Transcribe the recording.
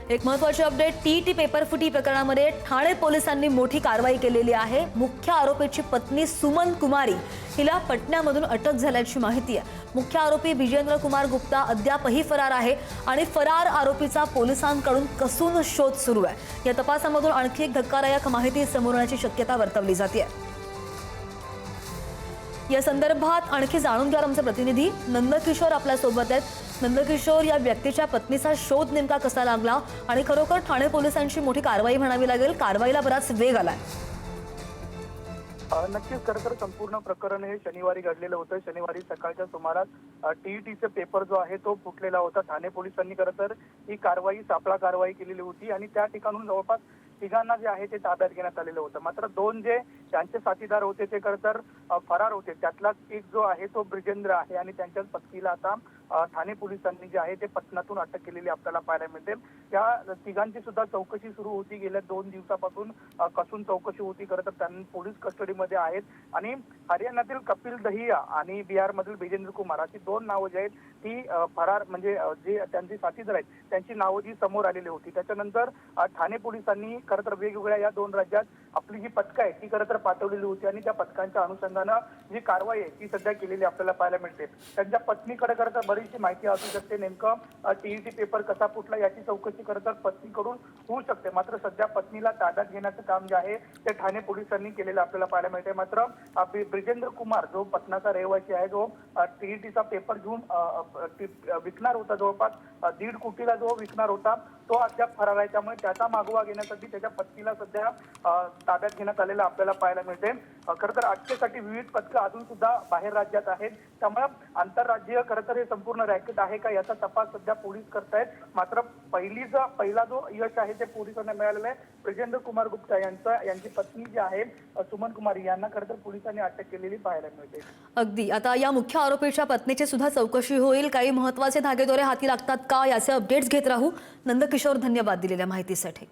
एक महत्त्वाची update, TET paper फुटी प्रकरणामध्ये ठाणे पोलिसांनी मोठी कारवाई केलेली आहे। मुख्य आरोपीची पत्नी सुमन कुमारी हिला पटण्यामधून अटक झाल्याची माहिती आहे। मुख्य आरोपी विजेंद्र कुमार गुप्ता अद्यापही फरार आहे आणि फरार आरोपीचा पोलिसांकडून कसून शोध सुरू आहे। या तपासामधून आणखी एक धक्कादायक माहिती समोर येण्याची शक्यता वर्तवली जाते। या संदर्भात आणखी जाणून घ्या आमचे प्रतिनिधी नंदकिशोर आपल्या सोबत आहेत। नंदकिशोर, या व्यक्तीच्या पत्नीचा शोध नेमका कसा लागला आणि खरोखर ठाणे पोलिसांची मोठी कारवाई म्हणावी लागेल, कारवाईला बराच वेग आलाय? नक्कीच खरं तर संपूर्ण प्रकरण हे शनिवारी घडलेलं होतं। शनिवारी सकाळच्या सुमारास टीईटीचा पेपर जो आहे तो फुटलेला होता। ठाणे पोलिसांनी खरं तर ही सापळा कारवाई केलेली होती आणि त्या ठिकाणून जवळपास तिघांना जे आहे ते ताब्यात घेण्यात आलेलं होतं। मात्र दोन जे त्यांचे साथीदार होते ते खरं तर फरार होते। त्यातलाच एक जो आहे तो ब्रिजेंद्र आहे आणि त्यांच्याच पत्नीला आता ठाणे पोलिसांनी जे आहे ते पटनातून अटक केलेली आपल्याला पाहायला मिळते। त्या तिघांची सुद्धा चौकशी सुरू होती। गेल्या 2 दिवसापासून कसून चौकशी होती। खरं तर त्यांनी पोलीस कस्टडीमध्ये आहेत आणि हरियाणातील कपिल दहिया आणि बिहारमधील विजेंद्र कुमार अशी 2 नावं जी आहेत ती फरार म्हणजे जे त्यांचे साथीदार आहेत त्यांची नावं जी समोर आलेली होती। त्याच्यानंतर ठाणे पोलिसांनी खरं तर वेगवेगळ्या या 2 राज्यात आपली जी पथकं आहे ती खरं तर पाठवलेली होती आणि त्या पथकांच्या अनुषंगानं जी कारवाई आहे ती सध्या केलेली आपल्याला पाहायला मिळते। त्यांच्या पत्नीकडे खरं तर बरीचशी माहिती असू शकते। नेमकं टीईटी पेपर कसा फुटला याची चौकशी खरं तर पत्नीकडून होऊ शकते। मात्र सध्या पत्नीला ताब्यात घेण्याचं काम जे आहे ते ठाणे पोलिसांनी केलेलं आपल्याला पाहायला मिळते। मात्र ब्रिजेंद्र कुमार जो पटनाचा रहिवासी आहे, जो टीईटीचा पेपर घेऊन विकणार होता, जवळपास 1.5 कोटीला जो विकणार होता, तो अद्याप फरार आहे। त्यामुळे त्याचा मागोवा घेण्यासाठी त्याच्या पत्नीला सध्या ताब्यात घेण्यात आलेलं आपल्याला पाहायला मिळते। खरं तर अटकेसाठी विविध पथकं अजून सुद्धा बाहेर राज्यात आहेत। त्यामुळे आंतरराज्यीय खरं तर हे संपूर्ण रॅकेट आहे का याचा तपास सध्या पोलीस करतायत। मात्र पहिला जो यश आहे ते पोलिसांना मिळालेलं आहे। ब्रिजेंद्र कुमार गुप्ता यांची पत्नी जी आहे सुमन कुमारी यांना खरं तर पोलिसांनी अटक केलेली पाहायला मिळते। अगदी, आता या मुख्य आरोपीच्या पत्नीची सुद्धा चौकशी होईल। काही महत्त्वाचे धागेदोरे हाती लागतात का याचे अपडेट्स घेत राहू। नंदकिशोर, धन्यवाद दिलेल्या माहितीसाठी।